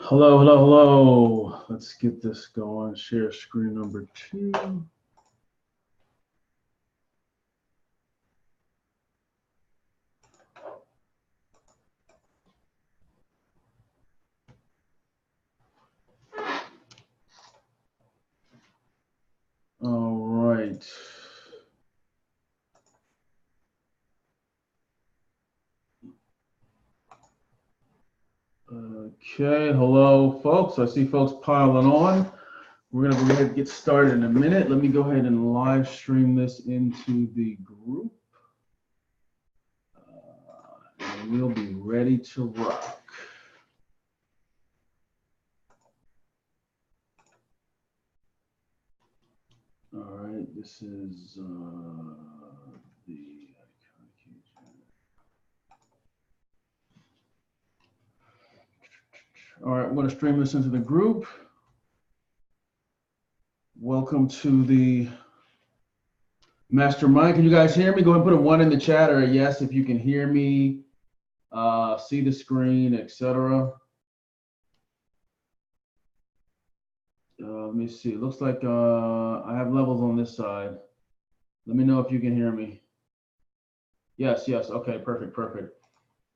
Hello, hello, hello. Let's get this going. Share screen number 2. All right. Okay, hello, folks. I see folks piling on. We're going to go ahead and get started in a minute. Let me go ahead and live stream this into the group. And we'll be ready to rock. All right, this is the All right, I'm going to stream this into the group. Welcome to the Mastermind. Can you guys hear me? Go ahead and put a 1 in the chat or a yes if you can hear me, see the screen, etc. Let me see. It looks like I have levels on this side. Let me know if you can hear me. Yes, yes. Okay, perfect, perfect.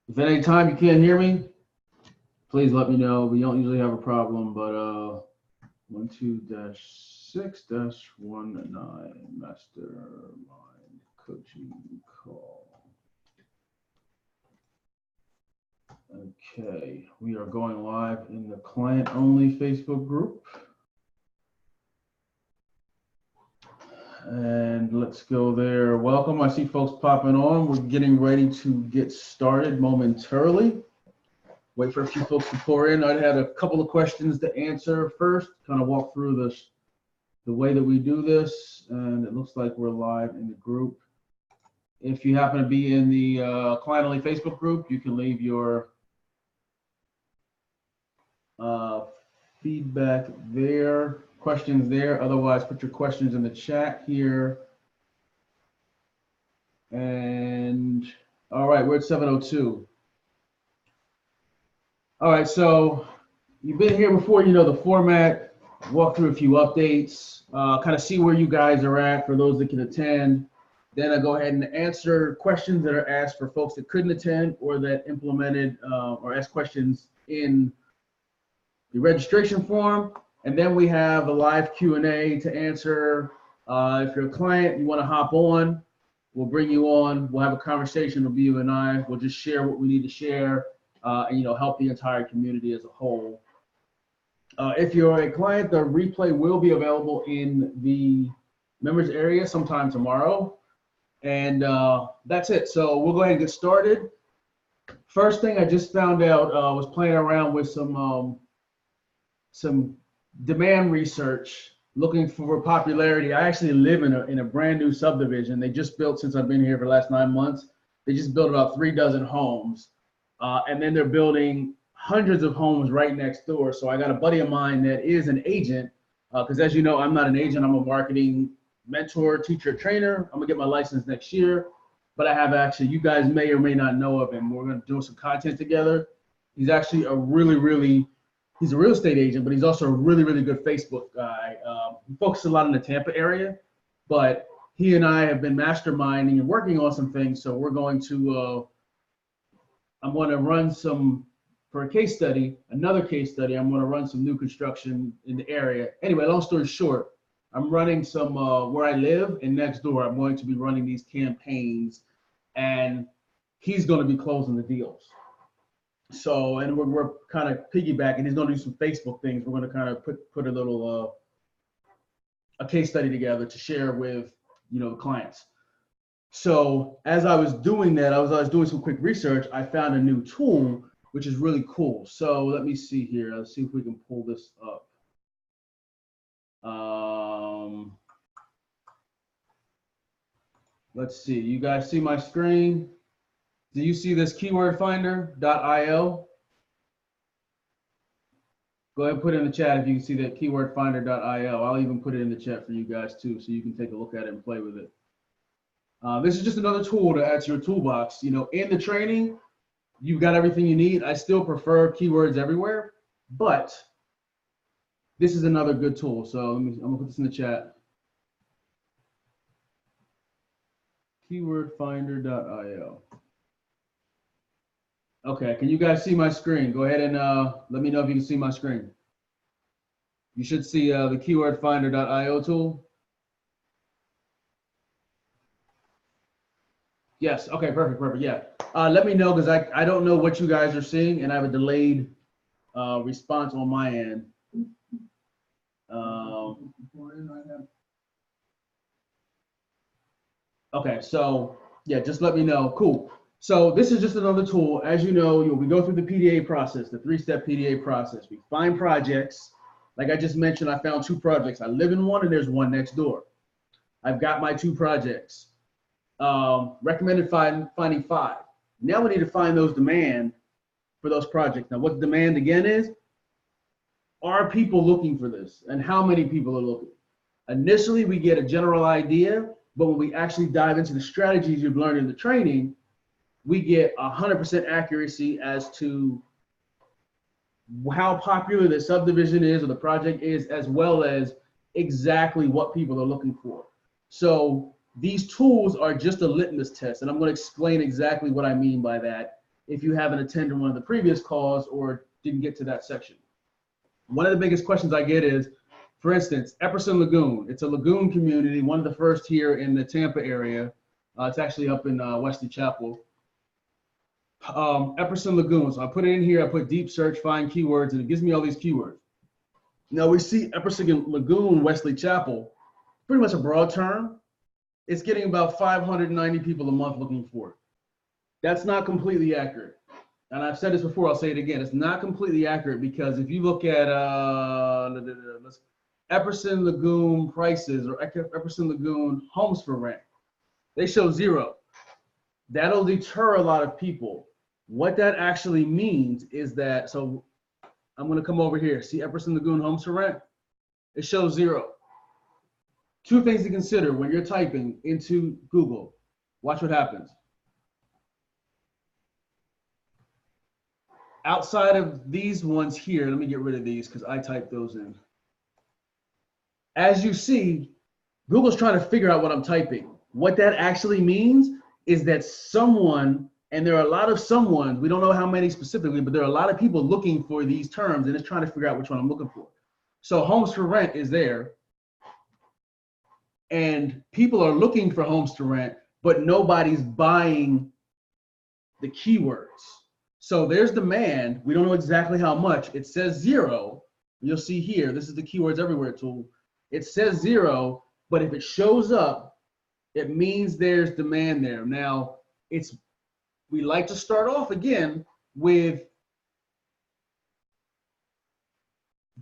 If at any time you can't hear me, please let me know. We don't usually have a problem, but 12-6-19 Mastermind coaching call. Okay, we are going live in the client-only Facebook group. And let's go there. Welcome. I see folks popping on. We're getting ready to get started momentarily. Wait for a few folks to pour in. I had a couple of questions to answer first, kind of walk through this, the way that we do this. And it looks like we're live in the group. If you happen to be in the client-only Facebook group, you can leave your feedback there, questions there. Otherwise, put your questions in the chat here. And all right, we're at 7:02. All right, so you've been here before, you know the format, walk through a few updates, kind of see where you guys are at for those that can attend. Then I go ahead and answer questions that are asked for folks that couldn't attend or that implemented or asked questions in the registration form. And then we have a live Q&A to answer. If you're a client, you want to hop on, we'll bring you on. We'll have a conversation. It'll be you and I. We'll just share what we need to share and help the entire community as a whole. If you're a client, the replay will be available in the members area sometime tomorrow. And that's it. So we'll go ahead and get started. First thing I just found out, was playing around with some demand research, looking for popularity. I actually live in a brand new subdivision. They just built, since I've been here for the last 9 months, they just built about 3 dozen homes. And then they're building hundreds of homes right next door. So I got a buddy of mine that is an agent, because as you know, I'm not an agent. I'm a marketing mentor, teacher, trainer. I'm gonna get my license next year. But I have actually, you guys may or may not know of him. We're gonna do some content together. He's actually a he's a real estate agent, but he's also a really, really good Facebook guy. He focuses a lot in the Tampa area, but he and I have been masterminding and working on some things. So we're going to, I'm going to run for a case study, another case study, I'm going to run some new construction in the area. Anyway, long story short, I'm running some, where I live and next door, I'm going to be running these campaigns and he's going to be closing the deals. So, and we're kind of piggybacking. He's going to do some Facebook things. We're going to kind of put a little, a case study together to share with, the clients. So as I was doing that, I was doing some quick research. I found a new tool, which is really cool. So let me see here. Let's see if we can pull this up. Let's see. You guys see my screen? Do you see this keywordfinder.io? Go ahead and put it in the chat if you can see that keywordfinder.io. I'll even put it in the chat for you guys too, so you can take a look at it and play with it. This is just another tool to add to your toolbox. In the training, you've got everything you need. I still prefer keywords everywhere, But this is another good tool. So I'm gonna put this in the chat. Keywordfinder.io. Okay, can you guys see my screen? Go ahead and let me know if you can see my screen. You should see the keywordfinder.io tool. Yes, okay, perfect, yeah. Let me know, because I don't know what you guys are seeing, and I have a delayed response on my end. Okay, so yeah, just let me know. Cool. So this is just another tool. As you know, we go through the PDA process, the 3-step PDA process. We find projects. Like I just mentioned, I found 2 projects. I live in one and there's one next door. I've got my 2 projects. Recommended finding 5. Now we need to find those demand for those projects. Now what demand again is, are people looking for this and how many people are looking? Initially, we get a general idea, but when we actually dive into the strategies you've learned in the training, we get 100% accuracy as to how popular the subdivision is or the project is, as well as exactly what people are looking for. So these tools are just a litmus test, and I'm going to explain exactly what I mean by that if you haven't attended one of the previous calls or didn't get to that section. One of the biggest questions I get is, for instance, Epperson Lagoon. It's a lagoon community, one of the first here in the Tampa area. It's actually up in Wesley Chapel. Epperson Lagoon. So I put it in here, I put deep search, find keywords, and it gives me all these keywords. Now we see Epperson Lagoon, Wesley Chapel, pretty much a broad term. It's getting about 590 people a month looking for it. That's not completely accurate. And I've said this before, I'll say it again. It's not completely accurate, because if you look at Epperson Lagoon prices or Epperson Lagoon homes for rent, they show 0. That'll deter a lot of people. What that actually means is that, so I'm going to come over here. See Epperson Lagoon homes for rent? It shows 0. 2 things to consider when you're typing into Google. Watch what happens. Outside of these ones here, let me get rid of these because I typed those in. As you see, Google's trying to figure out what I'm typing. What that actually means is that someone, and there are a lot of someones, we don't know how many specifically, but there are a lot of people looking for these terms, and it's trying to figure out which one I'm looking for. So homes for rent is there, and people are looking for homes to rent, but nobody's buying the keywords. So there's demand. We don't know exactly how much. It says 0. You'll see here, this is the keywords everywhere tool. It says 0, but if it shows up, it means there's demand there. Now, we like to start off again with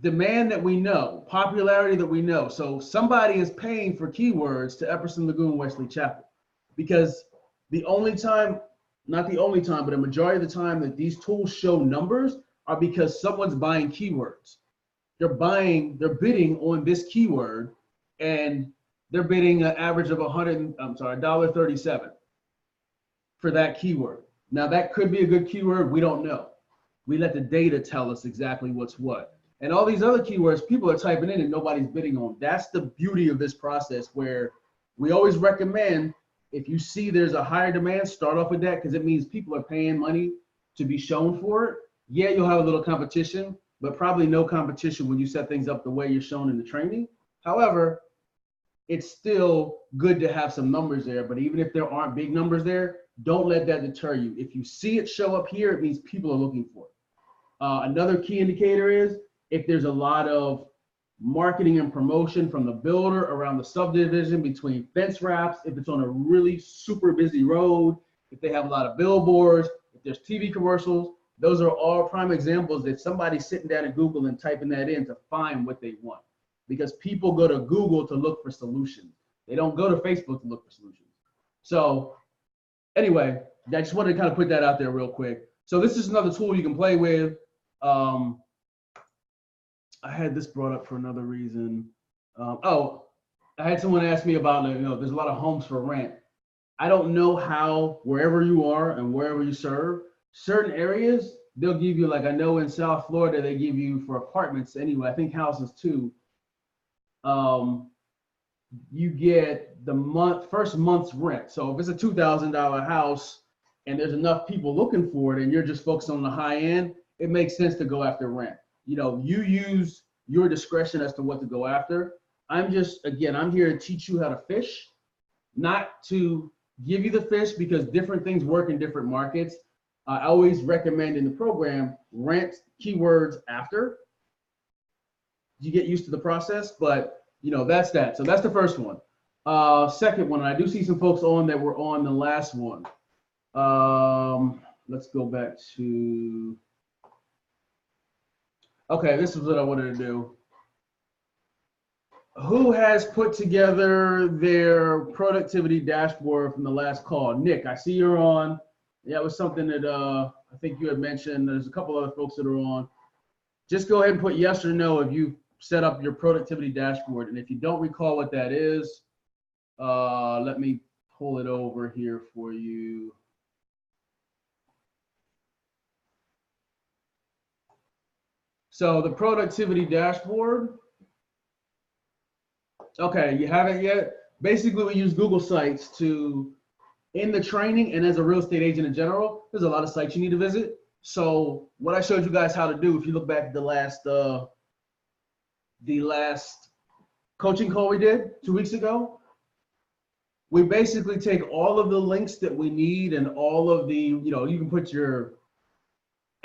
demand that we know, popularity that we know. So somebody is paying for keywords to Epperson Lagoon, Wesley Chapel, because the only time, not the only time, but a majority of the time that these tools show numbers are because someone's buying keywords. They're bidding on this keyword, and they're bidding an average of $1.37 for that keyword. Now that could be a good keyword, we don't know. We let the data tell us exactly what's what. And all these other keywords people are typing in and nobody's bidding on. That's the beauty of this process, where we always recommend, if you see there's a higher demand, start off with that, because it means people are paying money to be shown for it. Yeah, you'll have a little competition, but probably no competition when you set things up the way you're shown in the training. However, it's still good to have some numbers there, but even if there aren't big numbers there, don't let that deter you. If you see it show up here, it means people are looking for it. Another key indicator is if there's a lot of marketing and promotion from the builder around the subdivision, between fence wraps, if it's on a really super busy road, if they have a lot of billboards, if there's TV commercials, those are all prime examples that somebody's sitting down at Google and typing that in to find what they want. Because people go to Google to look for solutions. They don't go to Facebook to look for solutions. So anyway, I just wanted to kind of put that out there real quick. So this is another tool you can play with. I had this brought up for another reason. I had someone ask me about, there's a lot of homes for rent. I don't know how, wherever you are and wherever you serve, certain areas, they'll give you, like I know in South Florida, they give you for apartments anyway, I think houses too. You get the first month's rent. So if it's a $2,000 house and there's enough people looking for it and you're just focused on the high end, it makes sense to go after rent. You know, you use your discretion as to what to go after. I'm here to teach you how to fish, not to give you the fish, because different things work in different markets. I always recommend in the program, rent keywords after you get used to the process, but you know, that's that. So that's the first one. Second one, I do see some folks on that were on the last one. Let's go back to, okay, this is what I wanted to do. Who has put together their productivity dashboard from the last call? Nick, I see you're on. Yeah, it was something that I think you had mentioned. There's a couple other folks that are on. Just go ahead and put yes or no if you set up your productivity dashboard. And if you don't recall what that is, let me pull it over here for you. So the productivity dashboard. Okay, you haven't yet? Basically, we use Google Sites to, in the training and as a real estate agent in general, there's a lot of sites you need to visit. So what I showed you guys how to do, if you look back at the last coaching call we did 2 weeks ago, we basically take all of the links that we need and all of the, you know, you can put your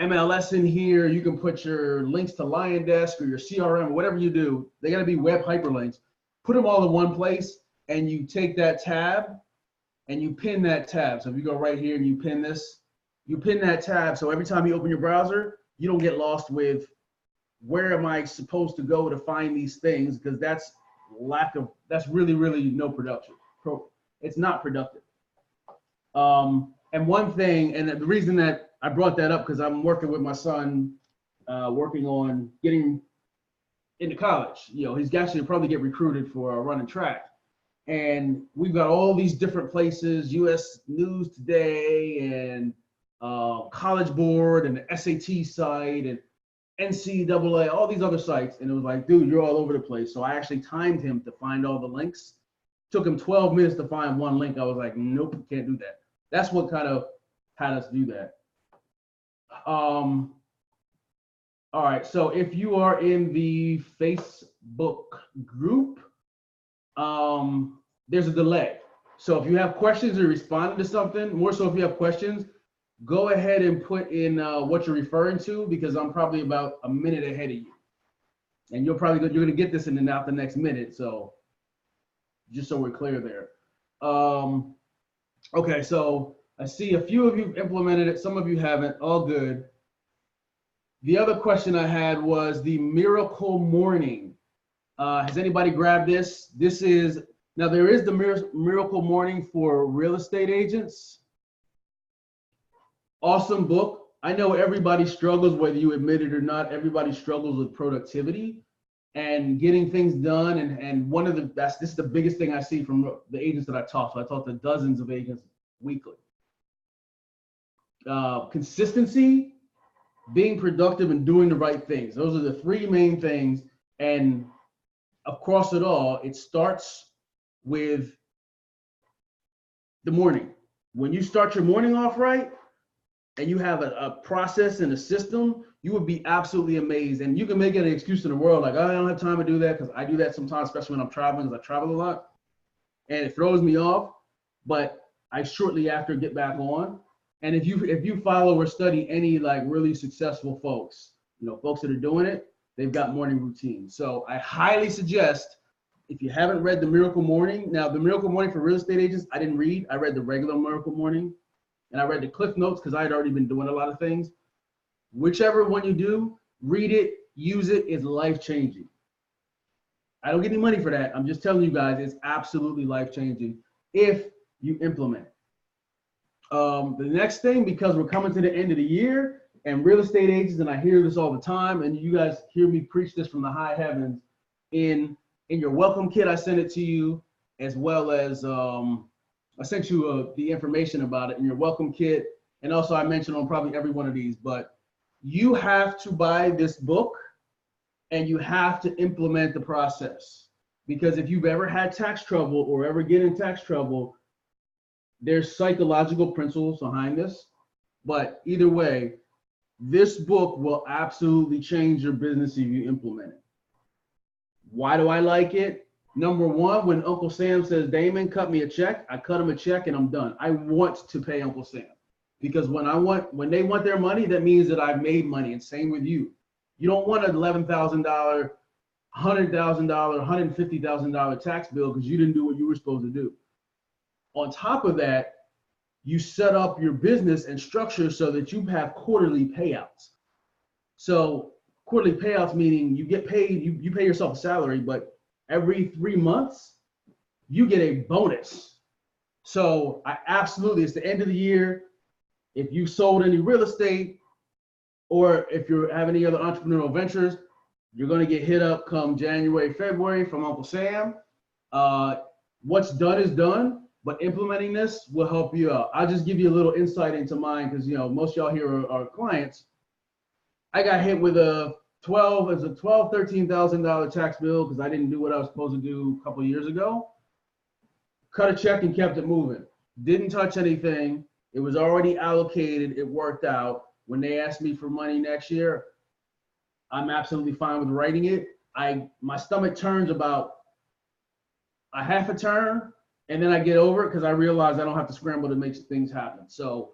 MLS in here, you can put your links to LionDesk or your CRM, whatever you do, they gotta be web hyperlinks. Put them all in one place and you take that tab and you pin that tab. So if you go right here and you pin this, you pin that tab. So every time you open your browser, you don't get lost with where am I supposed to go to find these things, because that's really, really no production. It's not productive. And one thing, and the reason that I brought that up, because I'm working with my son, working on getting into college. You know, he's actually probably get recruited for running track. And we've got all these different places, US News Today and College Board and the SAT site and NCAA, all these other sites. And it was like, dude, you're all over the place. So I actually timed him to find all the links. Took him 12 minutes to find one link. I was like, nope, can't do that. That's what kind of had us do that. All right, so if you are in the Facebook group, there's a delay. So if you have questions or responding to something, more so if you have questions, go ahead and put in what you're referring to, because I'm probably about a minute ahead of you. And you're gonna get this in and out the next minute. So just so we're clear there. Okay, so I see a few of you implemented it, some of you haven't, all good. The other question I had was the Miracle Morning. Has anybody grabbed this? Now there is the Miracle Morning for real estate agents. Awesome book. I know everybody struggles, whether you admit it or not, everybody struggles with productivity and getting things done. And this is the biggest thing I see from the agents that I talk to. I talk to dozens of agents weekly. Consistency, being productive, and doing the right things. Those are the three main things. And across it all, it starts with the morning. When you start your morning off right, and you have a process and a system, you would be absolutely amazed. And you can make it an excuse in the world, like, oh, I don't have time to do that, because I do that sometimes, especially when I'm traveling, because I travel a lot. And it throws me off, but I shortly after get back on. And if you follow or study any like really successful folks, you know, folks that are doing it, they've got morning routines. So I highly suggest, if you haven't read the Miracle Morning, now the Miracle Morning for real estate agents, I didn't read. I read the regular Miracle Morning, and I read the Cliff Notes because I had already been doing a lot of things. Whichever one you do, read it, use it, it's life-changing. I don't get any money for that. I'm just telling you guys, it's absolutely life-changing if you implement it. The next thing, because we're coming to the end of the year, and real estate agents, and I hear this all the time, and you guys hear me preach this from the high heavens, in your welcome kit, I sent it to you, as well as I sent you the information about it in your welcome kit, and also I mentioned on probably every one of these, but you have to buy this book and you have to implement the process. Because if you've ever had tax trouble or ever get in tax trouble, there's psychological principles behind this. But either way, this book will absolutely change your business if you implement it. Why do I like it? Number one, when Uncle Sam says, Damon, cut me a check, I cut him a check and I'm done. I want to pay Uncle Sam. Because when they want their money, that means that I've made money. And same with you. You don't want an $11,000, $100,000, $150,000 tax bill because you didn't do what you were supposed to do. On top of that, you set up your business and structure so that you have quarterly payouts. So quarterly payouts meaning you get paid, you pay yourself a salary, but every 3 months, you get a bonus. So it's the end of the year. If you sold any real estate, or if you have any other entrepreneurial ventures, you're going to get hit up come January, February from Uncle Sam. What's done is done, but implementing this will help you out. I'll just give you a little insight into mine because most of y'all here are clients. I got hit with a $13,000 tax bill because I didn't do what I was supposed to do a couple of years ago. Cut a check and kept it moving. Didn't touch anything. It was already allocated. It worked out. When they ask me for money next year, I'm absolutely fine with writing it. My stomach turns about a half a turn, and then I get over it because I realize I don't have to scramble to make things happen. So,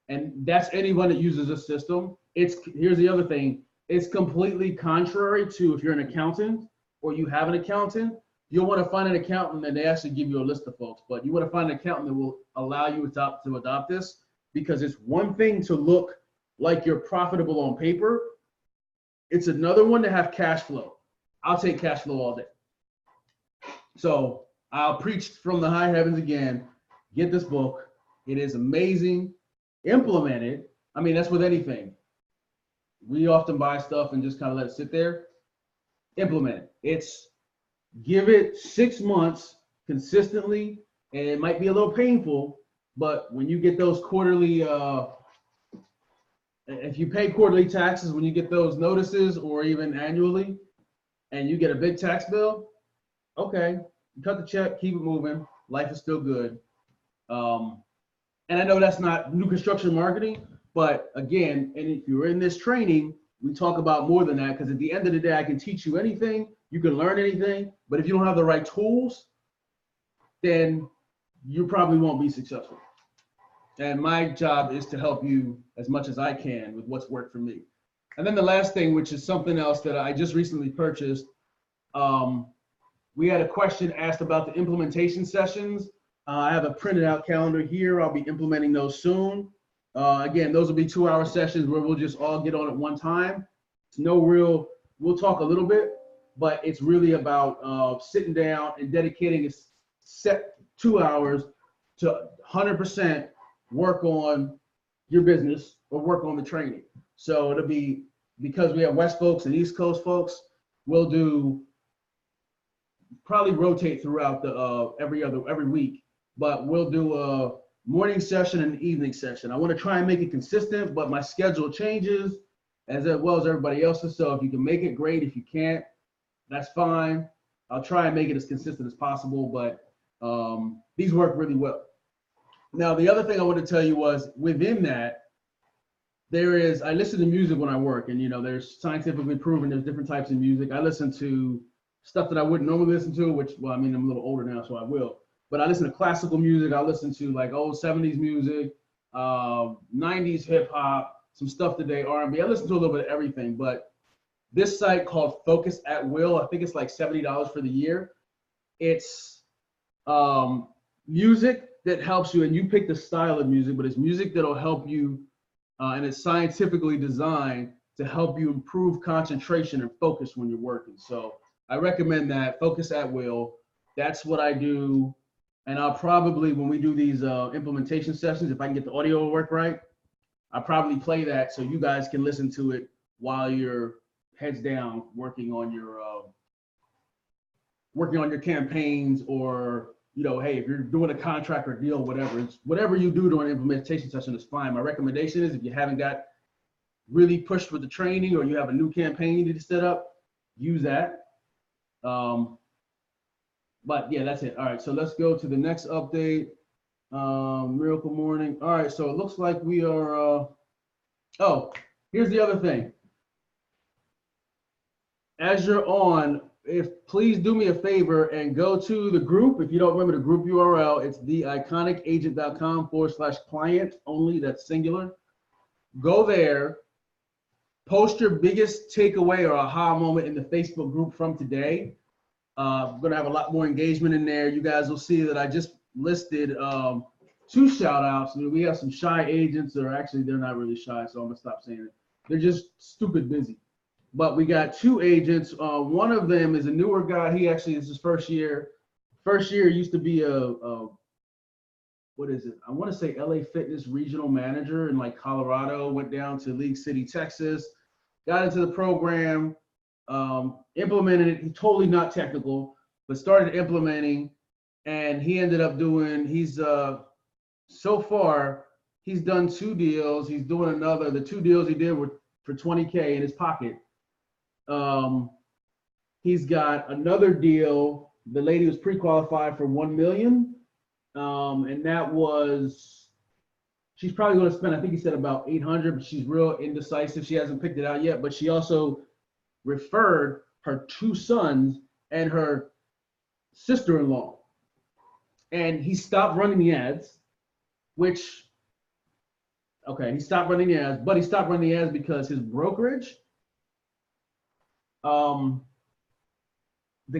and that's anyone that uses this system. Here's the other thing. It's completely contrary to if you're an accountant or you have an accountant. You'll want to find an accountant and they actually give you a list of folks, but you want to find an accountant that will allow you to adopt this, because it's one thing to look like you're profitable on paper. It's another one to have cash flow. I'll take cash flow all day. So I'll preach from the high heavens again. Get this book. It is amazing. Implement it. I mean, that's with anything. We often buy stuff and just kind of let it sit there. Implement it. Give it 6 months consistently, and it might be a little painful, but when you get those quarterly, if you pay quarterly taxes, when you get those notices or even annually, and you get a big tax bill, okay, you cut the check, keep it moving. Life is still good. And I know that's not new construction marketing, but again, and if you're in this training, we talk about more than that, because at the end of the day, I can teach you anything, you can learn anything, but if you don't have the right tools, then you probably won't be successful. And my job is to help you as much as I can with what's worked for me. And then the last thing, which is something else that I just recently purchased, we had a question asked about the implementation sessions. I have a printed out calendar here. I'll be implementing those soon. Again, those will be 2-hour sessions where we'll just all get on at one time. It's we'll talk a little bit, but it's really about sitting down and dedicating a set 2 hours to 100% work on your business or work on the training. So it'll be, because we have West folks and East Coast folks, we'll probably rotate throughout the every week, but we'll do a morning session and an evening session. I want to try and make it consistent, but my schedule changes as well as everybody else's. So if you can make it, great. If you can't, that's fine. I'll try and make it as consistent as possible, but these work really well. Now, the other thing I want to tell you was within that, I listen to music when I work, and there's scientifically proven there's different types of music. I listen to stuff that I wouldn't normally listen to, which, well, I mean, I'm a little older now, so I will. But I listen to classical music. I listen to like old 70s music, 90s hip hop, some stuff today, R&B. I listen to a little bit of everything. But this site called Focus at Will, I think it's like $70 for the year. It's music that helps you, and you pick the style of music, but it's music that'll help you, and it's scientifically designed to help you improve concentration and focus when you're working. So I recommend that, Focus at Will. That's what I do. And I'll probably, when we do these implementation sessions, if I can get the audio to work right, I'll probably play that so you guys can listen to it while you're heads down working on your campaigns, or hey, if you're doing a contract or deal, whatever you do during an implementation session is fine. My recommendation is, if you haven't got really pushed with the training, or you have a new campaign you need to set up, use that. But yeah, that's it. All right, so let's go to the next update. Miracle Morning. All right, so it looks like we are, oh, here's the other thing. As you're on, please do me a favor and go to the group. If you don't remember the group URL, it's theiconicagent.com/client only, that's singular. Go there, post your biggest takeaway or aha moment in the Facebook group from today. We're gonna have a lot more engagement in there. You guys will see that I just listed 2 shout outs. We have some shy agents, or actually they're not really shy, so I'm gonna stop saying it. They're just stupid busy. But we got 2 agents. One of them is a newer guy. He actually is his first year. First year used to be what is it? I want to say LA Fitness regional manager in like Colorado, went down to League City, Texas, got into the program, implemented it. He's totally not technical, but started implementing, and he ended up doing, so far, he's done 2 deals. He's doing another. The 2 deals he did were for $20K in his pocket. He's got another deal. The lady was pre-qualified for $1 million. And that was, she's probably going to spend, I think he said about 800, but she's real indecisive. She hasn't picked it out yet, but she also referred her 2 sons and her sister-in-law. And he stopped running the ads, which, okay, he stopped running the ads, but he stopped running the ads because his brokerage, the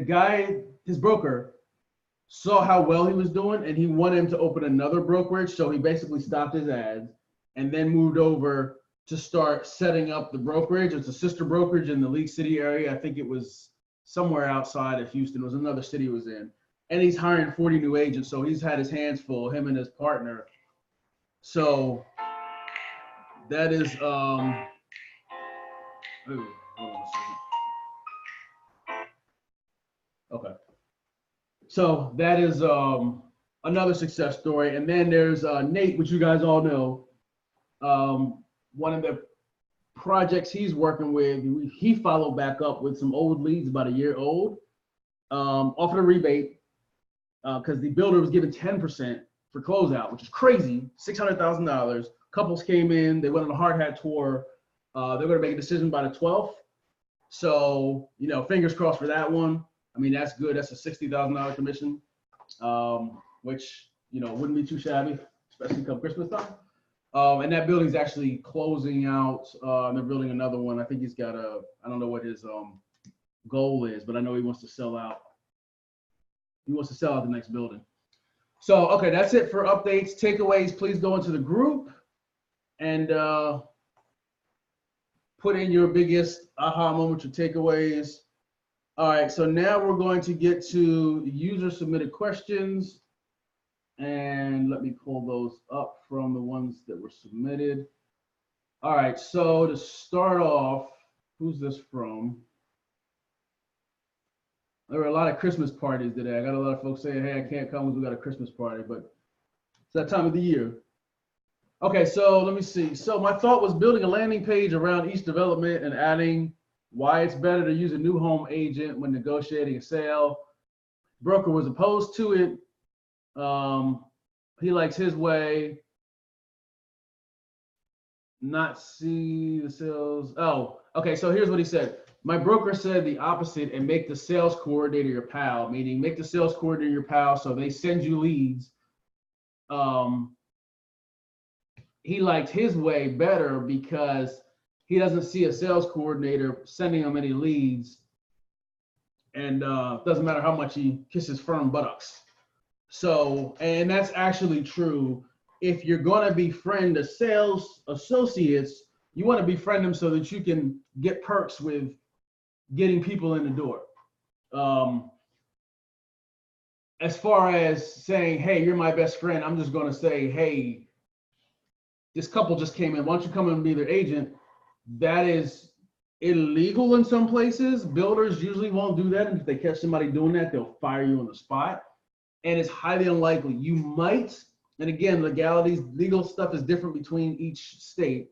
guy, his broker, saw how well he was doing, and he wanted him to open another brokerage. So he basically stopped his ads and then moved over to start setting up the brokerage. It's a sister brokerage in the League City area. I think it was somewhere outside of Houston. It was another city he was in. And he's hiring 40 new agents. So he's had his hands full, him and his partner. So that is, ooh, hold on a second. Okay. So that is another success story. And then there's Nate, which you guys all know. One of the projects he's working with, he followed back up with some old leads, about a year old, offered a rebate because the builder was given 10% for closeout, which is crazy, $600,000. Couples came in, they went on a hard hat tour. They're going to make a decision by the 12th. So, you know, fingers crossed for that one. I mean, that's good. That's a $60,000 commission, which, you know, wouldn't be too shabby, especially come Christmas time. And that building's actually closing out. They're building another one. I think he's got I don't know what his goal is, but I know he wants to sell out. He wants to sell out the next building. So, okay, that's it for updates. Takeaways, please go into the group and put in your biggest aha moment, your takeaways. All right, so now we're going to get to user submitted questions. And let me pull those up from the ones that were submitted. All right, so to start off, who's this from? There were a lot of Christmas parties today. I got a lot of folks saying, hey, I can't come because we got a Christmas party, but it's that time of the year. Okay, so let me see. So my thought was building a landing page around each development and adding why it's better to use a new home agent when negotiating a sale. Broker was opposed to it. He likes his way. Not see the sales. Oh, okay, so here's what he said. My broker said the opposite and make the sales coordinator your pal, meaning make the sales coordinator your pal so they send you leads. He liked his way better because he doesn't see a sales coordinator sending him any leads, and doesn't matter how much he kisses firm buttocks. So, and that's actually true. If you're going to befriend the sales associates, you want to befriend them so that you can get perks with getting people in the door. As far as saying, hey, you're my best friend, I'm just going to say, hey, this couple just came in. Why don't you come and be their agent? That is illegal in some places. Builders usually won't do that. And if they catch somebody doing that, they'll fire you on the spot. And it's highly unlikely. You might, and again, legalities, legal stuff is different between each state.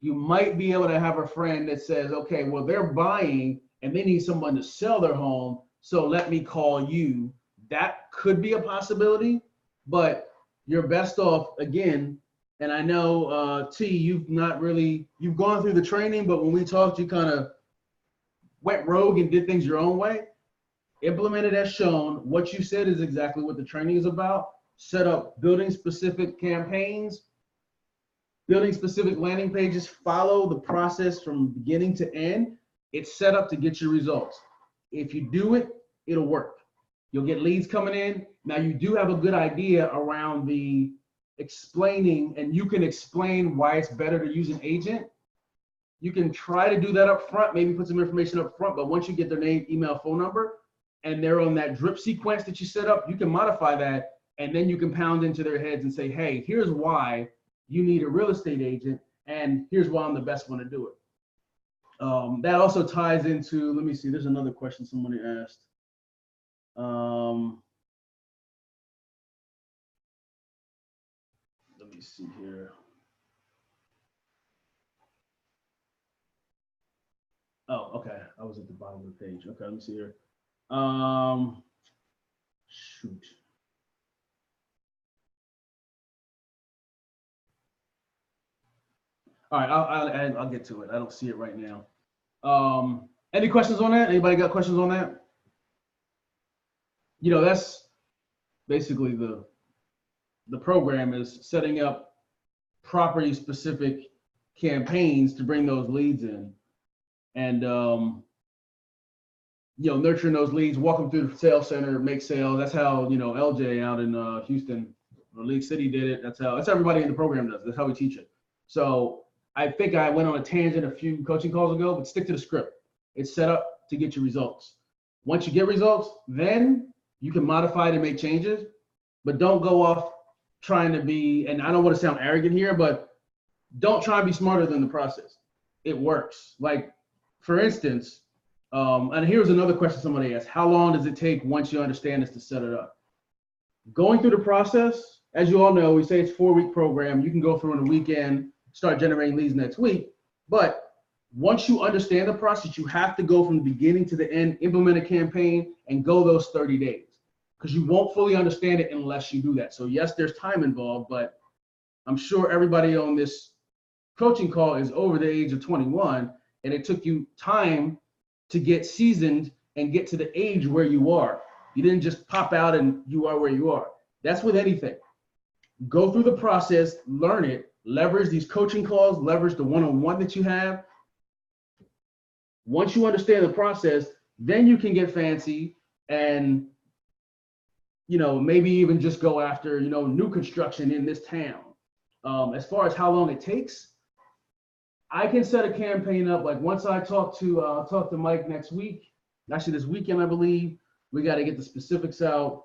You might be able to have a friend that says, okay, well, they're buying and they need someone to sell their home, so let me call you. That could be a possibility, but you're best off, again, and I know, T, you've gone through the training, but when we talked, you kind of went rogue and did things your own way. Implement it as shown. What you said is exactly what the training is about. Set up building specific campaigns, building specific landing pages, follow the process from beginning to end. It's set up to get you results. If you do it, it'll work. You'll get leads coming in. Now you do have a good idea around the explaining, and you can explain why it's better to use an agent. You can try to do that up front, maybe put some information up front, but once you get their name, email, phone number, and they're on that drip sequence that you set up, you can modify that, and then you can pound into their heads and say, hey, here's why you need a real estate agent, and here's why I'm the best one to do it. That also ties into, let me see, there's another question somebody asked. Let me see here. Oh, okay. I was at the bottom of the page. Okay, let me see here. Shoot. All right, I'll get to it. I don't see it right now. Any questions on that? Anybody got questions on that? You know, that's basically the program is setting up property specific campaigns to bring those leads in, and you know, nurturing those leads, walk them through the sales center, make sales. That's how, you know, LJ out in Houston or League City did it. That's how everybody in the program does. That's how we teach it. So I think I went on a tangent a few coaching calls ago, but stick to the script. It's set up to get you results. Once you get results, then you can modify it and make changes, but don't go off trying to be, and I don't want to sound arrogant here, but don't try to be smarter than the process. It works. Like, for instance, and here's another question somebody asked, how long does it take once you understand this to set it up? Going through the process, as you all know, we say it's a 4-week program. You can go through in a weekend, start generating leads next week. But once you understand the process, you have to go from the beginning to the end, implement a campaign, and go those 30 days. Because you won't fully understand it unless you do that. So yes, there's time involved, but I'm sure everybody on this coaching call is over the age of 21, and it took you time to get seasoned and get to the age where you are. You didn't just pop out and you are where you are. That's with anything. Go through the process, learn it, leverage these coaching calls, leverage the one-on-one that you have. Once you understand the process, then you can get fancy and, you know, maybe even just go after, you know, new construction in this town. As far as how long it takes, I can set a campaign up. Like once I talk to Mike next week, actually this weekend, I believe, we got to get the specifics out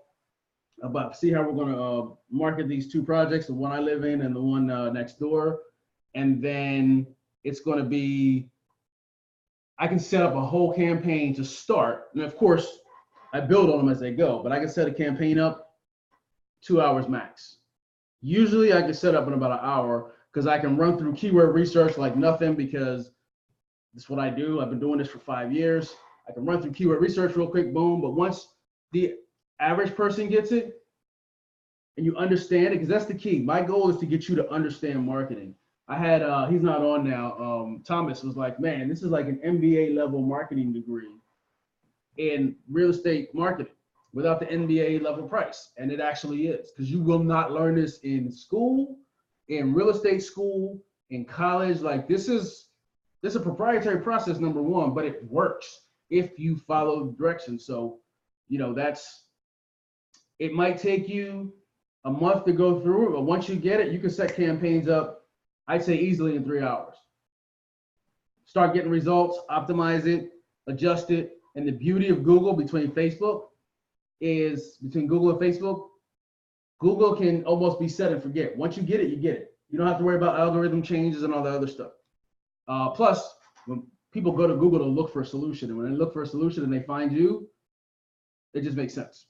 about see how we're going to market these 2 projects, the one I live in and the one next door. And then it's going to be, I can set up a whole campaign to start. And of course, I build on them as they go, but I can set a campaign up 2 hours max. Usually I can set up in about an hour because I can run through keyword research like nothing, because that's what I do. I've been doing this for 5 years. I can run through keyword research real quick, boom. But once the average person gets it and you understand it, because that's the key. My goal is to get you to understand marketing. I had, he's not on now, Thomas was like, man, this is like an MBA level marketing degree in real estate marketing without the MBA level price. And it actually is, because you will not learn this in school, in real estate school, in college. Like this is a proprietary process, number one, but it works if you follow the directions. So, you know, it might take you a month to go through it, but once you get it, you can set campaigns up, I'd say easily in 3 hours. Start getting results, optimize it, adjust it. And the beauty of Google between Google and Facebook, Google can almost be set and forget. Once you get it, you get it. You don't have to worry about algorithm changes and all that other stuff. Plus, when people go to Google to look for a solution, and when they look for a solution and they find you, it just makes sense.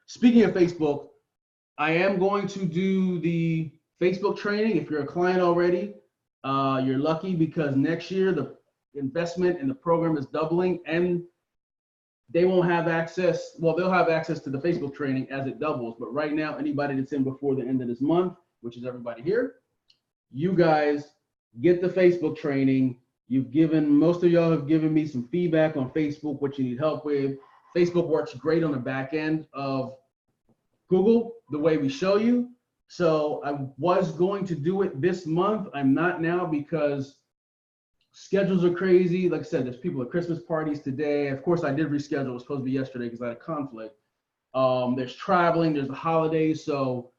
Speaking of Facebook, I am going to do the Facebook training. If you're a client already, You're lucky because next year the investment in the program is doubling, and they won't have access. Well, they'll have access to the Facebook training as it doubles. But right now, anybody that's in before the end of this month, which is everybody here, you guys get the Facebook training. Most of y'all have given me some feedback on Facebook, what you need help with. Facebook works great on the back end of Google, the way we show you. So I was going to do it this month. I'm not now because schedules are crazy. Like I said, there's people at Christmas parties today. Of course, I did reschedule. It was supposed to be yesterday because I had a conflict. There's traveling, there's the holidays. So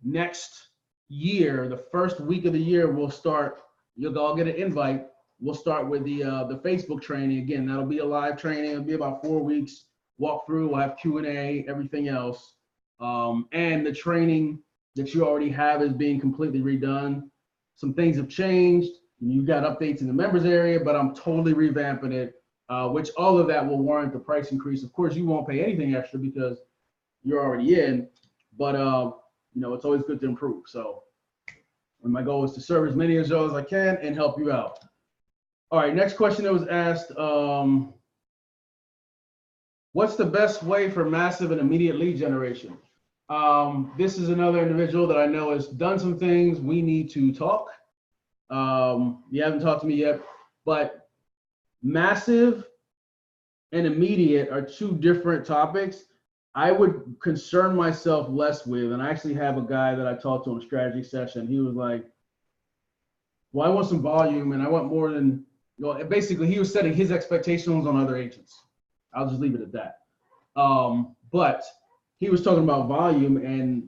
next year, the first week of the year, we'll start. You'll all get an invite. We'll start with the Facebook training. Again, that'll be a live training. It'll be about 4 weeks. Walk through. We'll have Q&A, everything else. And the training that you already have is being completely redone. Some things have changed. You've got updates in the members area, but I'm totally revamping it, which all of that will warrant the price increase. Of course, you won't pay anything extra because you're already in, but it's always good to improve. So my goal is to serve as many of y'all as I can and help you out. All right, next question that was asked, what's the best way for massive and immediate lead generation? This is another individual that I know has done some things. We need to talk. You haven't talked to me yet, but massive and immediate are two different topics. I would concern myself less with, and I actually have a guy that I talked to in a strategy session. He was like, well, I want some volume and I want more than, basically he was setting his expectations on other agents. I'll just leave it at that. But he was talking about volume, and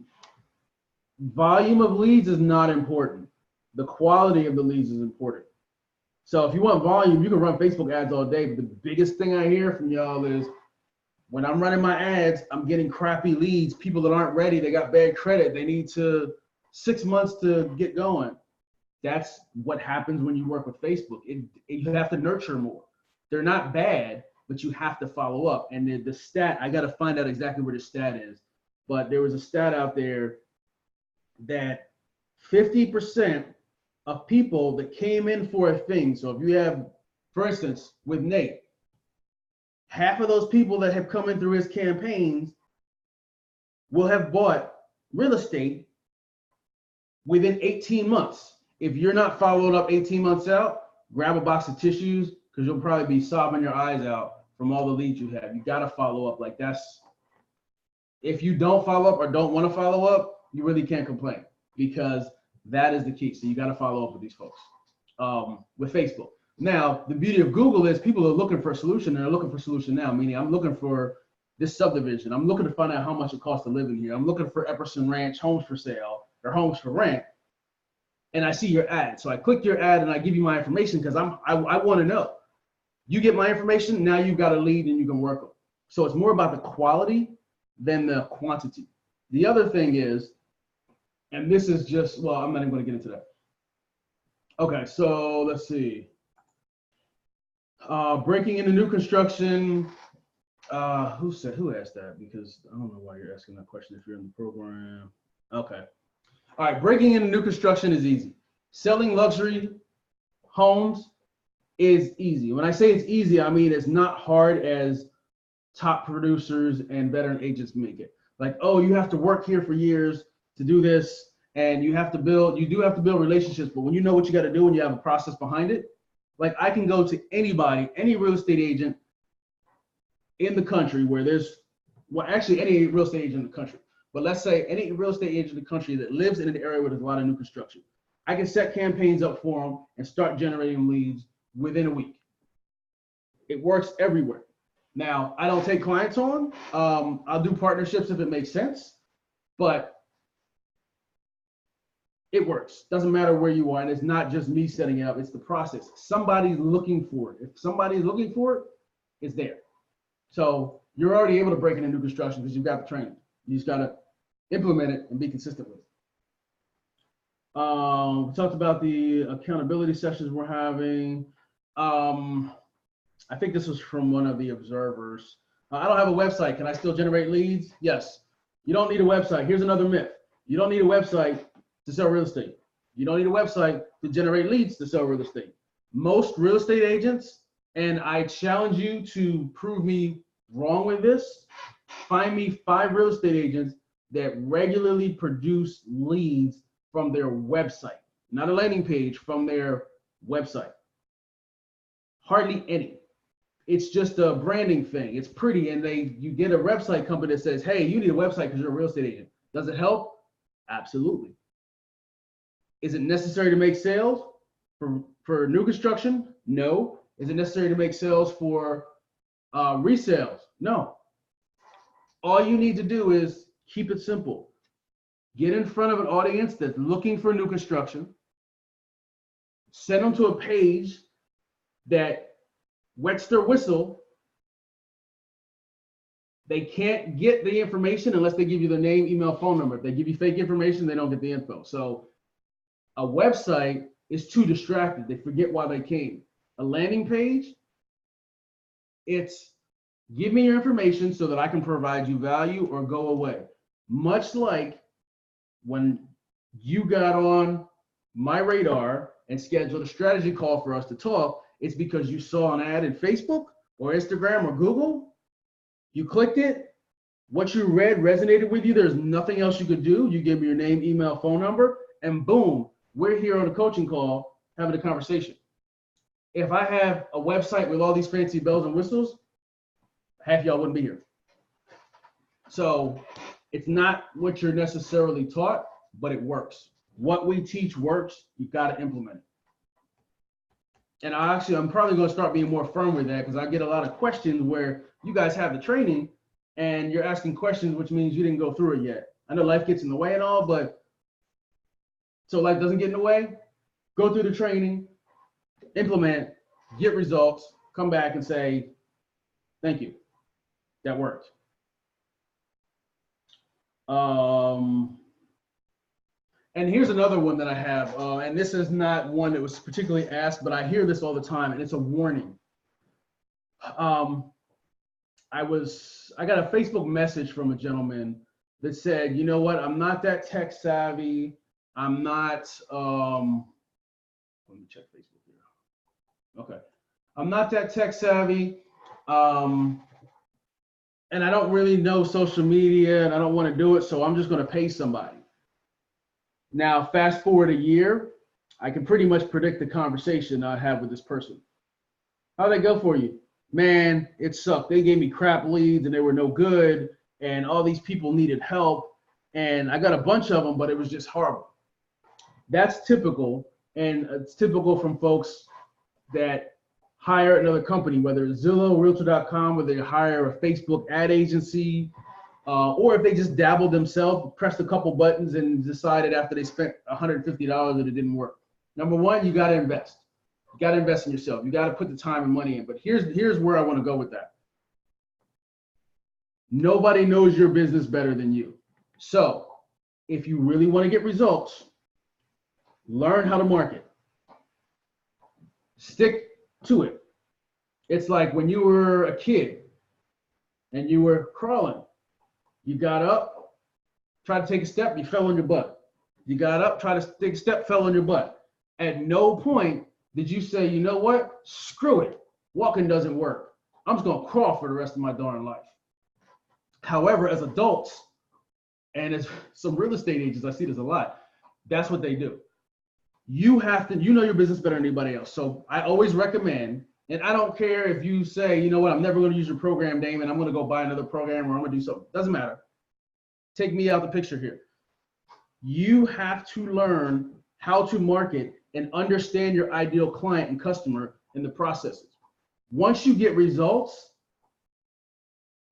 volume of leads is not important. The quality of the leads is important. So if you want volume, you can run Facebook ads all day. But the biggest thing I hear from y'all is when I'm running my ads, I'm getting crappy leads, people that aren't ready, they got bad credit, they need 6 months to get going. That's what happens when you work with Facebook. You have to nurture more. They're not bad, but you have to follow up. And the stat, I got to find out exactly where the stat is. But there was a stat out there that 50% of people that came in for a thing. So if you have, for instance, with Nate, half of those people that have come in through his campaigns will have bought real estate within 18 months. If you're not followed up 18 months out, grab a box of tissues because you'll probably be sobbing your eyes out from all the leads you have. You got to follow up. Like if you don't follow up or don't want to follow up, you really can't complain because that is the key. So you got to follow up with these folks with Facebook. Now, the beauty of Google is people are looking for a solution, and they're looking for a solution now, meaning I'm looking for this subdivision. I'm looking to find out how much it costs to live in here. I'm looking for Epperson Ranch homes for sale or homes for rent, and I see your ad. So I click your ad, and I give you my information because I want to know. You get my information, now you've got a lead, and you can work them. So it's more about the quality than the quantity. The other thing is, and this is just, well, I'm not even going to get into that. Okay, so let's see. Breaking into new construction. Who asked that? Because I don't know why you're asking that question if you're in the program. Okay. All right, breaking into new construction is easy. Selling luxury homes is easy. When I say it's easy, I mean it's not hard as top producers and veteran agents make it. Like, oh, you have to work here for years to do this, and you do have to build relationships, but when you know what you got to do and you have a process behind it, like I can go to anybody, any real estate agent in the country where actually any real estate agent in the country, but let's say any real estate agent in the country that lives in an area where there's a lot of new construction. I can set campaigns up for them and start generating leads within a week. It works everywhere. Now, I don't take clients on. I'll do partnerships if it makes sense, but it works. Doesn't matter where you are, and it's not just me setting it up, it's the process. Somebody's looking for it. If somebody's looking for it, it's there. So you're already able to break into new construction because you've got the training. You just got to implement it and be consistent with it. We talked about the accountability sessions we're having. I think this was from one of the observers. I don't have a website. Can I still generate leads? Yes. You don't need a website. Here's another myth. You don't need a website to sell real estate. You don't need a website to generate leads to sell real estate. Most real estate agents, and I challenge you to prove me wrong with this, find me 5 real estate agents that regularly produce leads from their website, not a landing page, from their website. Hardly any. It's just a branding thing. It's pretty, and you get a website company that says, hey, you need a website because you're a real estate agent. Does it help? Absolutely. Is it necessary to make sales for new construction? No. Is it necessary to make sales for resales? No. All you need to do is keep it simple. Get in front of an audience that's looking for new construction. Send them to a page that wets their whistle. They can't get the information unless they give you their name, email, phone number. If they give you fake information, they don't get the info. So a website is too distracted. They forget why they came. A landing page, it's give me your information so that I can provide you value or go away. Much like when you got on my radar and scheduled a strategy call for us to talk, it's because you saw an ad in Facebook or Instagram or Google. You clicked it. What you read resonated with you. There's nothing else you could do. You gave me your name, email, phone number, and boom, we're here on a coaching call having a conversation. If I have a website with all these fancy bells and whistles, half y'all wouldn't be here. So it's not what you're necessarily taught, but it works. What we teach works. You got to implement it. And I'm probably going to start being more firm with that because I get a lot of questions where you guys have the training and you're asking questions, which means you didn't go through it yet. I know life gets in the way and all, but so life doesn't get in the way. Go through the training, implement, get results, come back and say, thank you. That worked. And here's another one that I have, and this is not one that was particularly asked, but I hear this all the time, and it's a warning. I got a Facebook message from a gentleman that said, you know what, I'm not that tech savvy. I'm not, let me check Facebook here. Okay. I'm not that tech savvy. And I don't really know social media and I don't want to do it. So I'm just going to pay somebody. Now, fast forward a year, I can pretty much predict the conversation I have with this person. How'd that go for you? Man, it sucked. They gave me crap leads and they were no good. And all these people needed help. And I got a bunch of them, but it was just horrible. That's typical. And it's typical from folks that hire another company, whether it's Zillow, Realtor.com, whether they hire a Facebook ad agency, or if they just dabbled themselves, pressed a couple buttons and decided after they spent $150 that it didn't work. Number one, you got to invest. You got to invest in yourself. You got to put the time and money in. But here's where I want to go with that. Nobody knows your business better than you. So if you really want to get results, learn how to market. Stick to it. It's like when you were a kid and you were crawling. You got up, tried to take a step, you fell on your butt. You got up, tried to take a step, fell on your butt. At no point did you say, you know what? Screw it. Walking doesn't work. I'm just going to crawl for the rest of my darn life. However, as adults, and as some real estate agents, I see this a lot, that's what they do. You have to, you know your business better than anybody else. So I always recommend, and I don't care if you say, you know what, I'm never going to use your program, Damon. I'm going to go buy another program or I'm going to do something. Doesn't matter. Take me out the picture here. You have to learn how to market and understand your ideal client and customer in the processes. Once you get results,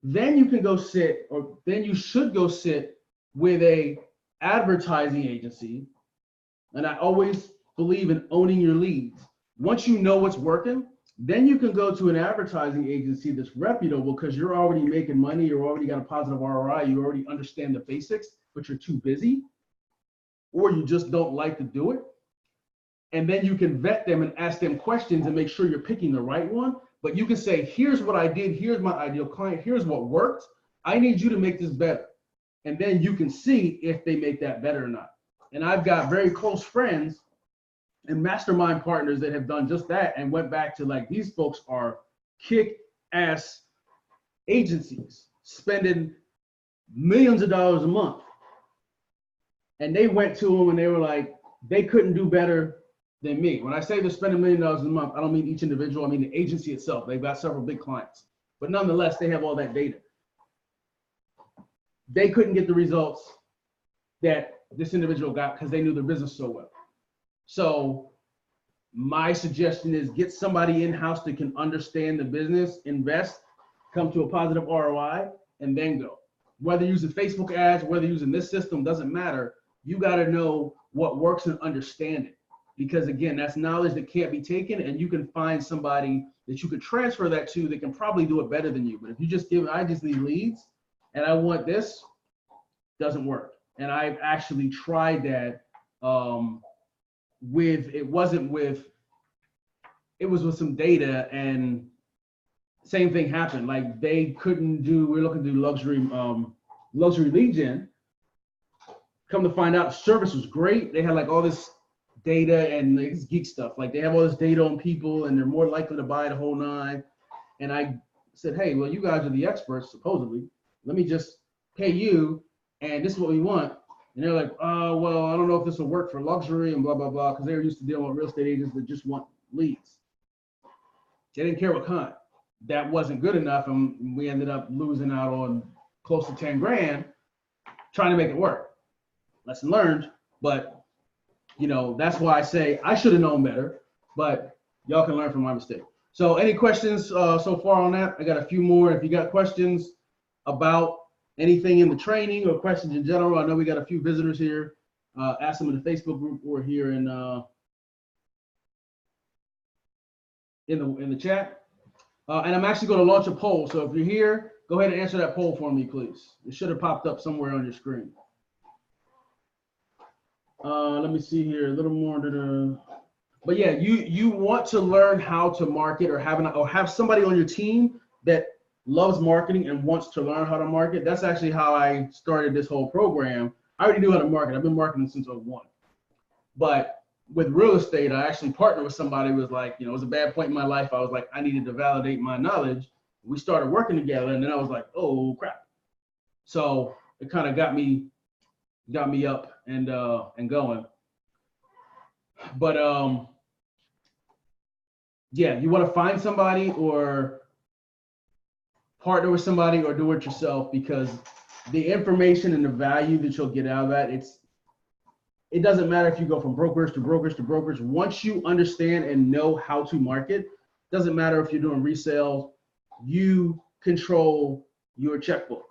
then you can go sit, or then you should go sit with a advertising agency. And I always believe in owning your leads. Once you know what's working, then you can go to an advertising agency that's reputable because you're already making money, you're already got a positive ROI, you already understand the basics, but you're too busy, or you just don't like to do it. And then you can vet them and ask them questions and make sure you're picking the right one. But you can say, here's what I did, here's my ideal client, here's what worked. I need you to make this better. And then you can see if they make that better or not. And I've got very close friends and mastermind partners that have done just that and went back to like, these folks are kick-ass agencies spending millions of dollars a month. And they went to them and they were like, they couldn't do better than me. When I say they're spending $1 million a month, I don't mean each individual, I mean the agency itself. They've got several big clients, but nonetheless, they have all that data. They couldn't get the results that this individual got because they knew their business so well. So my suggestion is get somebody in-house that can understand the business, invest, come to a positive ROI, and then go. Whether using Facebook ads, whether using this system, doesn't matter. You got to know what works and understand it. Because again, that's knowledge that can't be taken, and you can find somebody that you could transfer that to that can probably do it better than you. But if you just give, I just need leads and I want this, doesn't work. And I've actually tried that it was with some data, and same thing happened. Like they couldn't do, we're looking to do luxury lead gen. Come to find out, the service was great. They had like all this data and it's geek stuff. Like they have all this data on people and they're more likely to buy the whole nine. And I said, hey, well, you guys are the experts, supposedly. Let me just pay you, and this is what we want. And they're like, well, I don't know if this will work for luxury and blah, blah, blah, because they were used to dealing with real estate agents that just want leads. They didn't care what kind. That wasn't good enough, and we ended up losing out on close to 10 grand trying to make it work. Lesson learned, but you know, that's why I say I should have known better, but y'all can learn from my mistake. So any questions so far on that? I got a few more. If you got questions about anything in the training or questions in general, I know we got a few visitors here. Ask them in the Facebook group or here in the chat. And I'm actually going to launch a poll. So if you're here, go ahead and answer that poll for me, please. It should have popped up somewhere on your screen. Let me see here, a little more to the, but yeah, you want to learn how to market or have somebody on your team that loves marketing and wants to learn how to market. That's actually how I started this whole program. I already knew how to market. I've been marketing since I was 1. But with real estate, I actually partnered with somebody who was like, you know, it was a bad point in my life. I was like, I needed to validate my knowledge. We started working together, and then I was like, oh crap. So it kind of got me up and going. But yeah, you want to find somebody or partner with somebody or do it yourself, because the information and the value that you'll get out of that, it doesn't matter if you go from brokers to brokers to brokers. Once you understand and know how to market, doesn't matter if you're doing resales, you control your checkbook.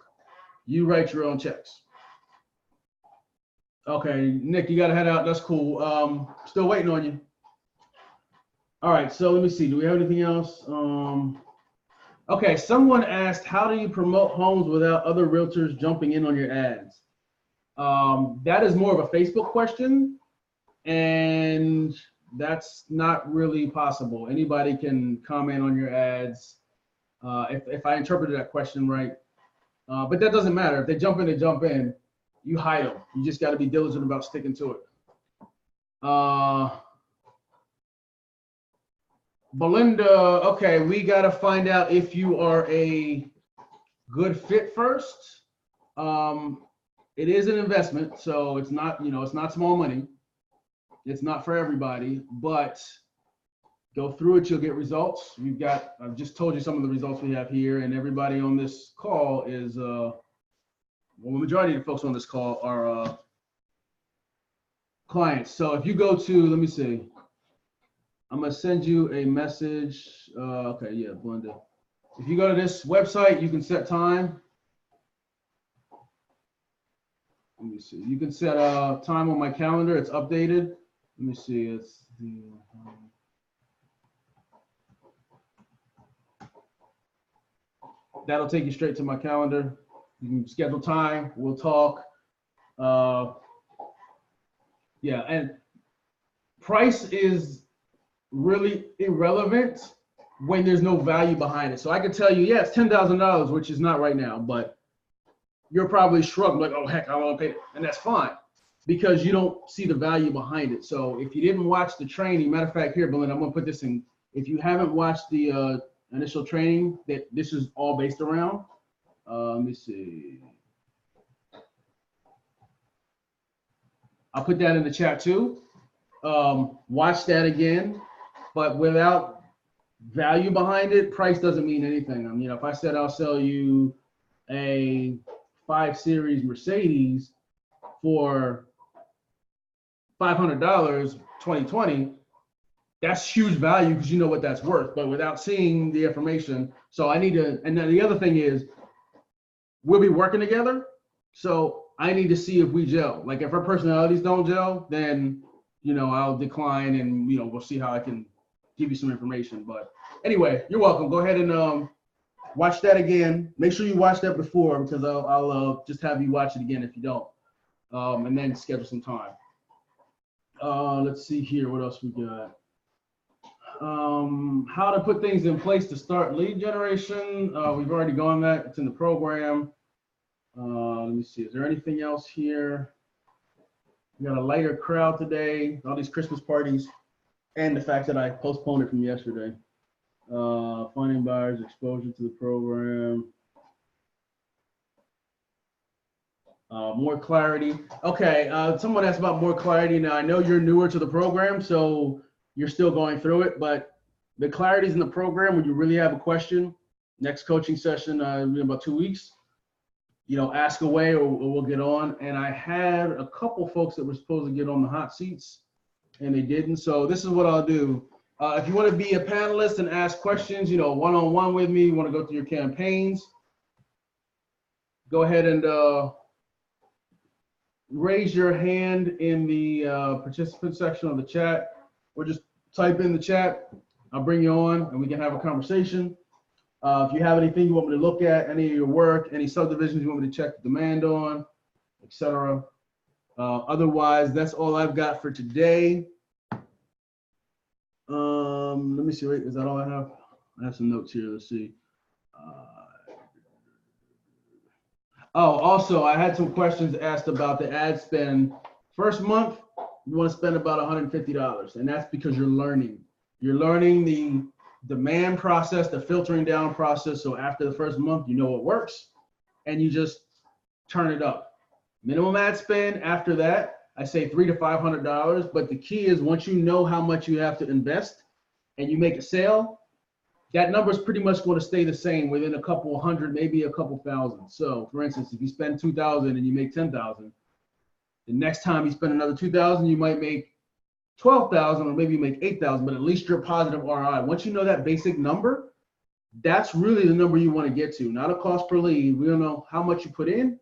You write your own checks. Okay, Nick, you gotta head out. That's cool. Still waiting on you. All right, so let me see. Do we have anything else? Okay, someone asked, how do you promote homes without other realtors jumping in on your ads? That is more of a Facebook question, and that's not really possible. Anybody can comment on your ads, if I interpreted that question right. But that doesn't matter. If they jump in, they jump in. You hide them. You just got to be diligent about sticking to it. Belinda, okay, we got to find out if you are a good fit first. It is an investment, so it's not, you know, it's not small money. It's not for everybody, but go through it, you'll get results. I've just told you some of the results we have here, and everybody on this call is, well, the majority of the folks on this call are clients. So if you go to, let me see, I'm gonna send you a message. Okay, yeah, Belinda. If you go to this website, you can set time. Let me see. You can set a time on my calendar. It's updated. Let me see. It's the that'll take you straight to my calendar. You can schedule time. We'll talk. Yeah, and price is really irrelevant when there's no value behind it. So I can tell you, yeah, it's $10,000, which is not right now, but you're probably shrugging like, oh heck, I don't want to pay it, and that's fine, because you don't see the value behind it. So if you didn't watch the training, matter of fact, here, Belinda, I'm gonna put this in. If you haven't watched the initial training that this is all based around, let me see. I'll put that in the chat too. Watch that again, but without value behind it, price doesn't mean anything. I mean, if I said I'll sell you a 5 Series Mercedes for $500, 2020, that's huge value because you know what that's worth, but without seeing the information. So I need to, and then the other thing is we'll be working together. So I need to see if we gel. Like if our personalities don't gel, then, you know, I'll decline and, you know, we'll see how I can give you some information. But anyway, you're welcome. Go ahead and watch that again. Make sure you watch that before because I'll just have you watch it again if you don't. And then schedule some time. Let's see here. What else we got? How to put things in place to start lead generation. We've already gone that. It's in the program. Let me see. Is there anything else here? We got a lighter crowd today. All these Christmas parties, and the fact that I postponed it from yesterday. Finding buyers, exposure to the program. More clarity. Okay. Someone asked about more clarity. Now I know you're newer to the program, so you're still going through it, but the clarity is in the program. When you really have a question, next coaching session in about 2 weeks, you know, ask away or we'll get on. And I had a couple folks that were supposed to get on the hot seats and they didn't. So this is what I'll do. If you want to be a panelist and ask questions, you know, one-on-one with me, you want to go through your campaigns, go ahead and raise your hand in the participant section of the chat, or just type in the chat. I'll bring you on and we can have a conversation. If you have anything you want me to look at, any of your work, any subdivisions you want me to check the demand on, etc. Otherwise, that's all I've got for today. Let me see, wait, is that all I have? I have some notes here, let's see. Oh, also, I had some questions asked about the ad spend. First month, you want to spend about $150, and that's because you're learning. You're learning the demand process, the filtering down process. So after the first month, you know what works, and you just turn it up. Minimum ad spend after that, I say $300 to $500. But the key is once you know how much you have to invest and you make a sale, that number is pretty much going to stay the same within a couple hundred, maybe a couple thousand. So for instance, if you spend 2,000 and you make 10,000, the next time you spend another 2,000, you might make 12,000 or maybe you make 8,000, but at least you're positive ROI. Once you know that basic number, that's really the number you want to get to, not a cost per lead. We don't know how much you put in,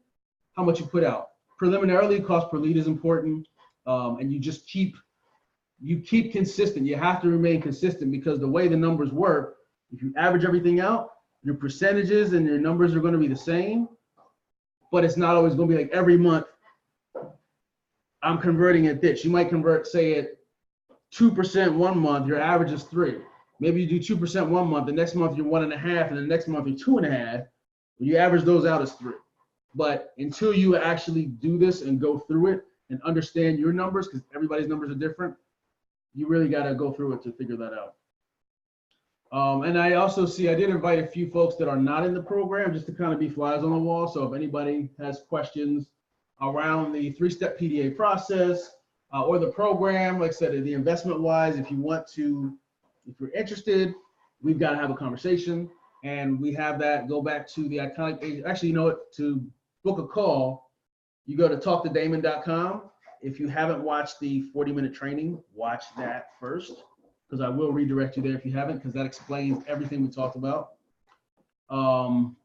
how much you put out. Preliminarily, cost per lead is important, and you just keep consistent. You have to remain consistent because the way the numbers work, if you average everything out, your percentages and your numbers are going to be the same, but it's not always going to be like every month I'm converting at this. You might convert, say, at 2% one month, your average is 3. Maybe you do 2% one month, the next month you're 1.5, and the next month you're 2.5. You average those out as 3. But until you actually do this and go through it and understand your numbers, because everybody's numbers are different, you really got to go through it to figure that out. And I also see, I did invite a few folks that are not in the program just to kind of be flies on the wall. So if anybody has questions around the 3-step PDA process or the program, like I said, the investment wise, if you're interested, we've got to have a conversation. And we have that, go back to the iconic page. Actually, you know what, to book a call, you go to talktodamon.com. If you haven't watched the 40-minute training, watch that first, because I will redirect you there if you haven't, because that explains everything we talked about. And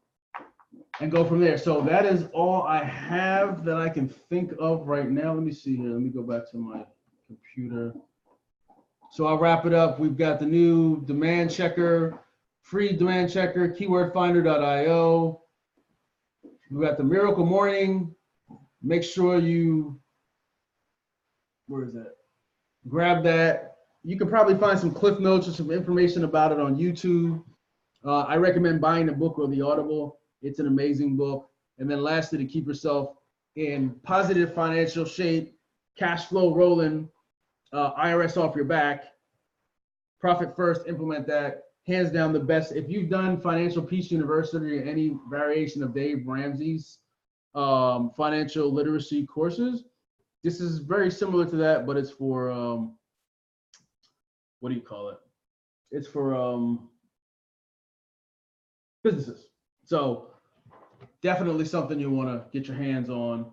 go from there. So that is all I have that I can think of right now. Let me see here. Let me go back to my computer. So I'll wrap it up. We've got the new demand checker, free demand checker, keywordfinder.io. We've got the Miracle Morning. Make sure you, where is that? Grab that. You can probably find some cliff notes or some information about it on YouTube. I recommend buying the book or the Audible. It's an amazing book. And then lastly, to keep yourself in positive financial shape cash flow rolling, IRS off your back, profit first, implement that. Hands down the best. If you've done Financial Peace University or any variation of Dave Ramsey's financial literacy courses, this is very similar to that, but it's for what do you call it? It's for businesses. So definitely something you want to get your hands on.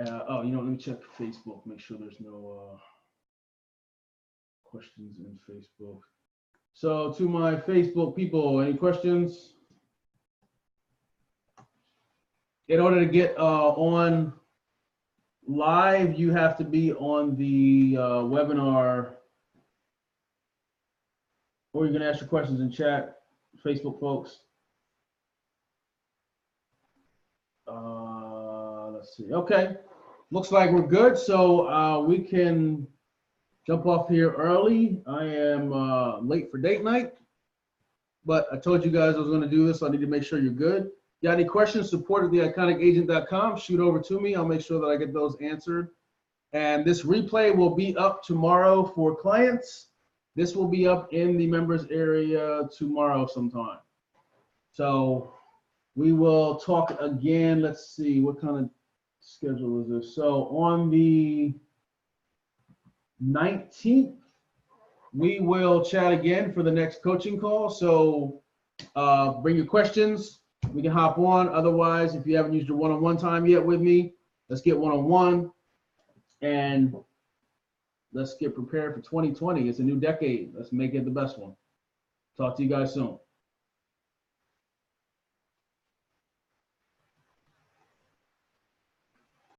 Oh, you know, let me check Facebook, make sure there's no questions in Facebook. So to my Facebook people, any questions? In order to get on live, you have to be on the webinar, or you can ask your questions in chat, Facebook folks. Let's see. Okay, looks like we're good. So we can jump off here early. I am late for date night, but I told you guys I was going to do this, so I need to make sure you're good. Got any questions? Support at theiconicagent.com. Shoot over to me. I'll make sure that I get those answered. And this replay will be up tomorrow for clients. This will be up in the members area tomorrow sometime. So we will talk again. Let's see, what kind of schedule is this? So on the 19th, we will chat again for the next coaching call. So bring your questions. We can hop on. Otherwise, if you haven't used your one-on-one time yet with me, let's get one-on-one and let's get prepared for 2020. It's a new decade. Let's make it the best one. Talk to you guys soon.